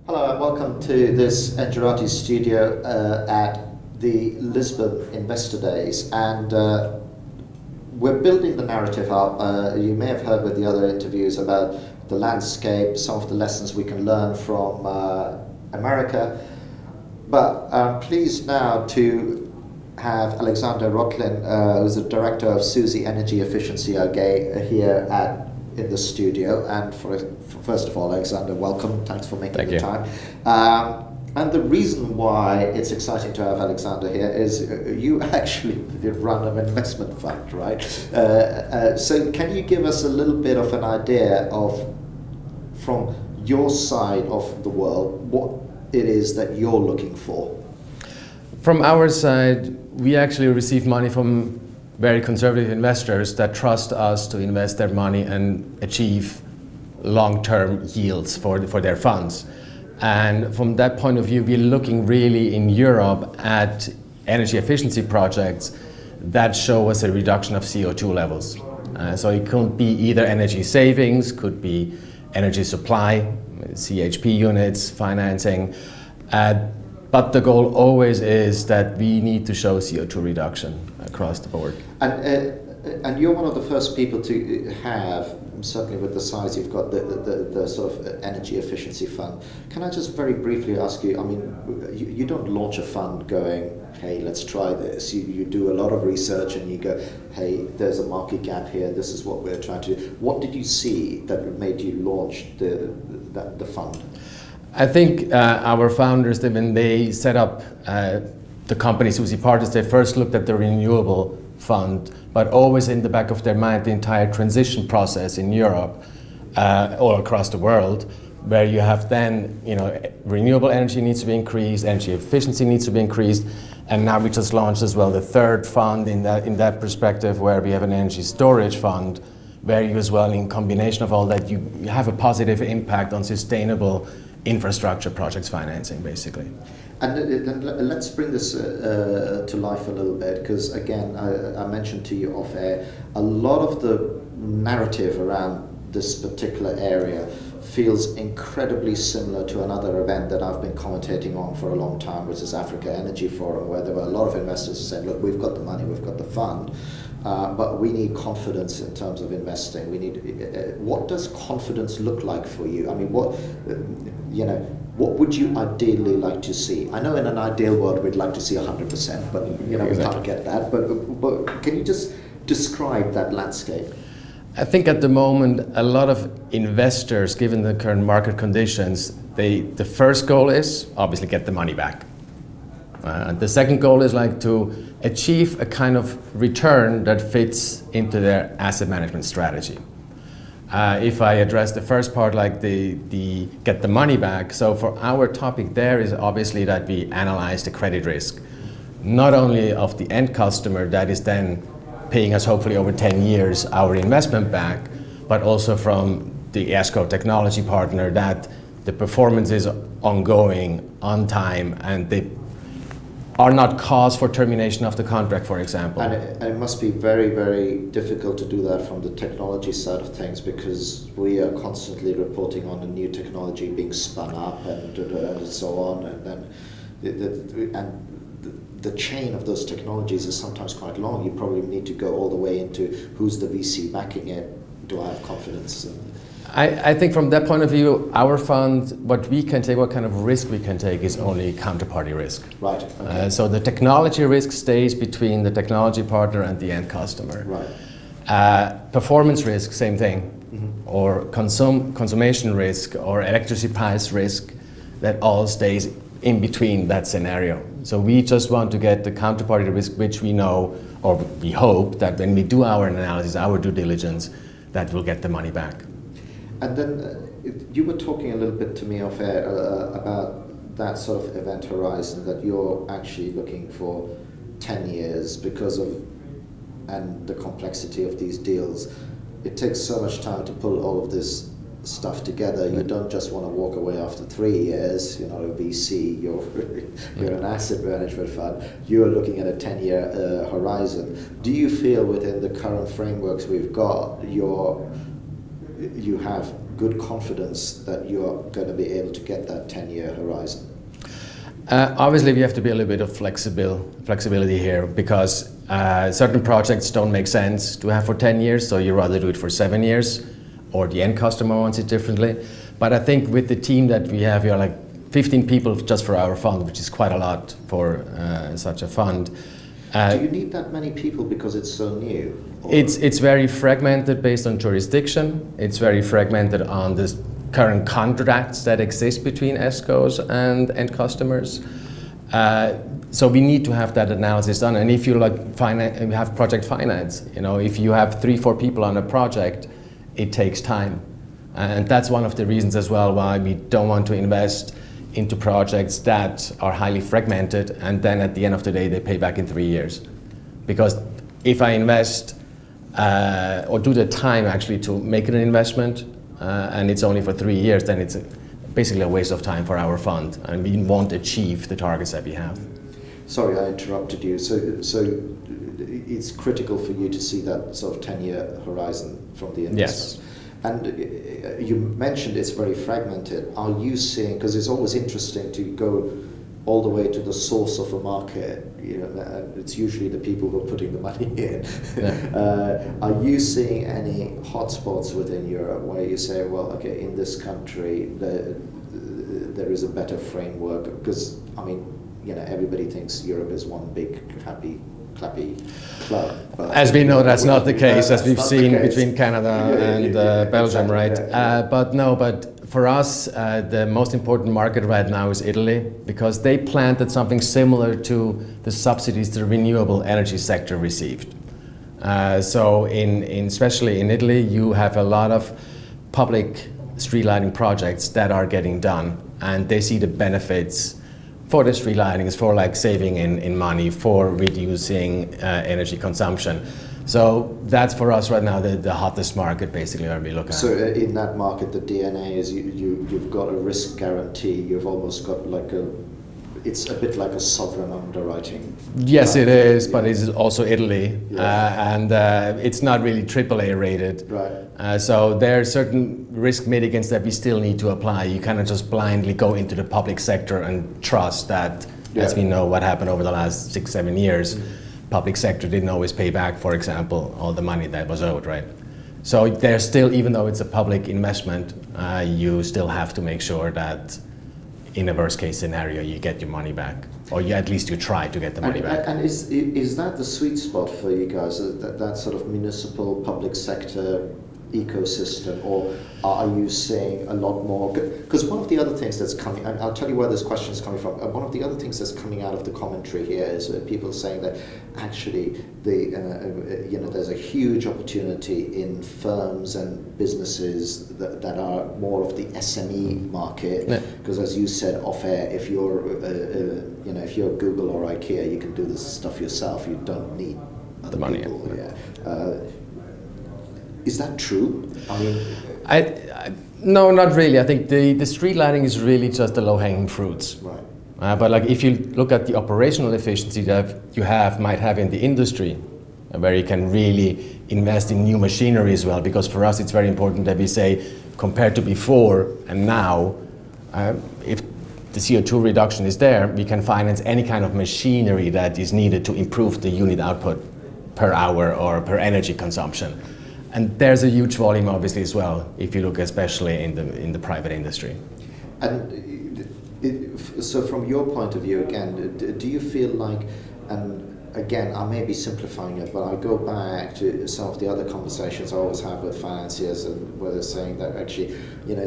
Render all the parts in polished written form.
Hello and welcome to this Engerati studio at the Lisbon Investor Days, and we're building the narrative up. You may have heard with the other interviews about the landscape, some of the lessons we can learn from America, but I'm pleased now to have Alexander Rothlin, who's the director of SUSI Energy Efficiency here in the studio. And first of all, Alexander, welcome. Thanks for making the time. And the reason why it's exciting to have Alexander here is you actually run an investment fund, right? So can you give us a little bit of an idea of, from your side of the world, what it is that you're looking for? From our side, we actually receive money from very conservative investors that trust us to invest their money and achieve long-term yields for their funds. And from that point of view, we're looking really in Europe at energy efficiency projects that show us a reduction of CO2 levels. So it could be either energy savings, could be energy supply, CHP units, financing. But the goal always is that we need to show CO2 reduction across the board. And you're one of the first people to have, certainly with the size you've got, the sort of energy efficiency fund. Can I just very briefly ask you, I mean, you don't launch a fund going, hey, let's try this. You do a lot of research and you go, hey, there's a market gap here, this is what we're trying to do. What did you see that made you launch the fund? I think our founders, when they set up the company SUSI Partners, they first looked at the renewable fund, but always in the back of their mind the entire transition process in Europe or across the world, where you have then, renewable energy needs to be increased, energy efficiency needs to be increased, and now we just launched as well the third fund in that perspective, where we have an energy storage fund, where you as well, in combination of all that, you have a positive impact on sustainable infrastructure projects financing, basically. And let's bring this to life a little bit, because again, I mentioned to you off air, a lot of the narrative around this particular area feels incredibly similar to another event that I've been commentating on for a long time, which is Africa Energy Forum, where there were a lot of investors who said, look, we've got the money, we've got the fund, but we need confidence in terms of investing. We need, what does confidence look like for you? I mean, what would you ideally like to see? I know in an ideal world we'd like to see 100%, but we can't get that. But can you just describe that landscape? I think at the moment a lot of investors, given the current market conditions, the first goal is obviously get the money back. The second goal is to achieve a kind of return that fits into their asset management strategy. If I address the first part, the get the money back, so for our topic there is obviously that we analyze the credit risk, not only of the end customer that is then paying us hopefully over 10 years our investment back, but also from the escrow technology partner, that the performance is ongoing, on time, and they are not cause for termination of the contract, for example. And it must be very, very difficult to do that from the technology side of things, because we are constantly reporting on a new technology being spun up and so on, and then the chain of those technologies is sometimes quite long. You probably need to go all the way into who's the VC backing it, do I have confidence? I think from that point of view, our fund, what we can take, what kind of risk we can take, is only counterparty risk. Right. Okay. So the technology risk stays between the technology partner and the end customer. Right. Performance risk, same thing. Mm-hmm. Or consummation risk or electricity price risk, that all stays in between that scenario. So we just want to get the counterparty risk, which we know, or we hope that when we do our analysis, our due diligence, that we'll get the money back. And then you were talking a little bit to me off air about that sort of event horizon, that you're actually looking for 10 years because of, and the complexity of these deals. It takes so much time to pull all of this stuff together. You don't just want to walk away after 3 years, you're not a VC, you're an asset management fund, you're looking at a 10-year horizon. Do you feel within the current frameworks we've got, you have good confidence that you're going to be able to get that 10-year horizon? Obviously, we have to be a little bit of flexibility here, because certain projects don't make sense to have for 10 years, so you rather do it for 7 years, or the end customer wants it differently. But I think with the team that we have, we are like 15 people just for our fund, which is quite a lot for such a fund. Do you need that many people because it's so new? Or? It's very fragmented based on jurisdiction. It's very fragmented on the current contracts that exist between ESCOs and end customers. So we need to have that analysis done. And if you have project finance, if you have 3-4 people on a project, it takes time. And that's one of the reasons as well why we don't want to invest into projects that are highly fragmented and then at the end of the day they pay back in 3 years. Because if I invest or do the time actually to make an investment and it's only for 3 years, then it's basically a waste of time for our fund and we won't achieve the targets that we have. Sorry, I interrupted you. So it's critical for you to see that sort of 10-year horizon from the investment. Yes. And you mentioned it's very fragmented. Are you seeing, because it's always interesting to go all the way to the source of a market, it's usually the people who are putting the money in. Yeah. Are you seeing any hotspots within Europe where you say, well, okay, in this country there is a better framework? Because, I mean, everybody thinks Europe is one big happy clappy club. As we know, that's not the case, as we've seen between Canada and Belgium, right? But for us, the most important market right now is Italy, because they planted something similar to the subsidies the renewable energy sector received. So especially in Italy, you have a lot of public street lighting projects that are getting done, and they see the benefits for the street lightings, for like saving in money, for reducing energy consumption. So that's for us right now the hottest market basically where we look at. So in that market, the DNA is you've got a risk guarantee. You've almost got like it's a bit like a sovereign underwriting. Yes, it is, but it's also Italy, and it's not really AAA rated. Right. So there are certain risk mitigants that we still need to apply. You cannot just blindly go into the public sector and trust that, as we know what happened over the last 6-7 years, public sector didn't always pay back, for example, all the money that was owed, right? So there's still, even though it's a public investment, you still have to make sure that in a worst case scenario, you get your money back, or at least you try to get the money back. And is that the sweet spot for you guys, that sort of municipal public sector ecosystem, or are you seeing a lot more? Because one of the other things that's coming, and I'll tell you where this question is coming from, one of the other things that's coming out of the commentary here is people saying that actually there's a huge opportunity in firms and businesses that are more of the SME market, because as you said off air, if you're Google or IKEA, you can do this stuff yourself. You don't need other money. People. Is that true? I mean, no, not really. I think the street lighting is really just the low-hanging fruits. Right. But like if you look at the operational efficiency that you might have in the industry, where you can really invest in new machinery as well, because for us it's very important that we say, compared to before and now, if the CO2 reduction is there, we can finance any kind of machinery that is needed to improve the unit output per hour or per energy consumption. And there's a huge volume obviously as well, if you look especially in the private industry. And so from your point of view again, do you feel like, and again I may be simplifying it, but I go back to some of the other conversations I always have with financiers, and where they're saying that actually,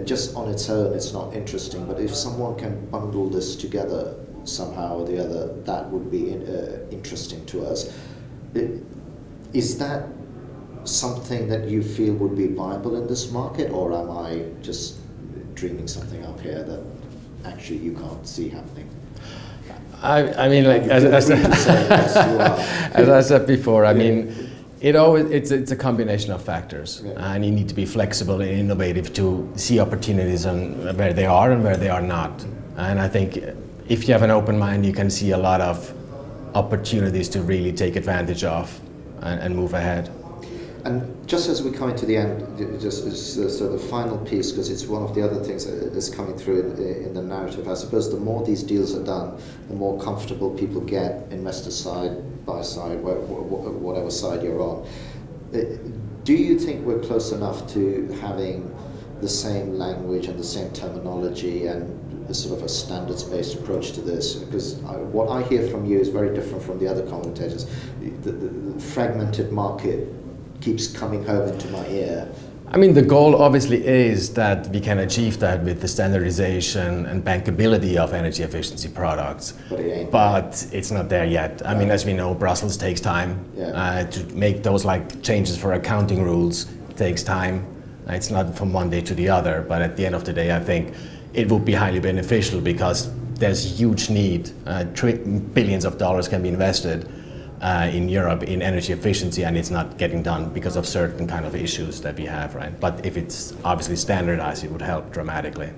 just on its own it's not interesting, but if someone can bundle this together somehow or the other, that would be interesting to us. Is that something that you feel would be viable in this market, or am I just dreaming something up here that actually you can't see happening? I mean, like as I said before, I mean, it's a combination of factors, and you need to be flexible and innovative to see opportunities on where they are and where they are not. And I think if you have an open mind, you can see a lot of opportunities to really take advantage of and move ahead. And just as we come to the end, just as sort of the final piece, because it's one of the other things that is coming through in the narrative, I suppose the more these deals are done, the more comfortable people get, investor side, buy side, whatever side you're on. Do you think we're close enough to having the same language and the same terminology and sort of a standards-based approach to this? Because what I hear from you is very different from the other commentators. The fragmented market keeps coming home into my ear. I mean, the goal obviously is that we can achieve that with the standardization and bankability of energy efficiency products. But it's not there yet. I mean, as we know, Brussels takes time. To make those like changes for accounting rules takes time. It's not from one day to the other, but at the end of the day, I think it would be highly beneficial because there's huge need. Billions of dollars can be invested in Europe in energy efficiency, and it's not getting done because of certain kind of issues that we have, right? But if it's obviously standardized, it would help dramatically.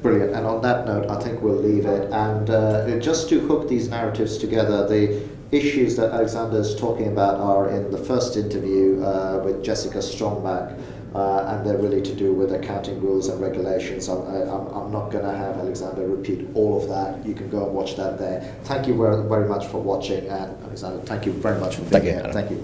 Brilliant. And on that note, I think we'll leave it. And just to hook these narratives together, the issues that Alexander is talking about are in the first interview with Jessica Strongback, and they're really to do with accounting rules and regulations. I'm not going to have Alexander repeat all of that. You can go and watch that there. Thank you very much for watching, and Alexander, thank you very much for being here. Thank you.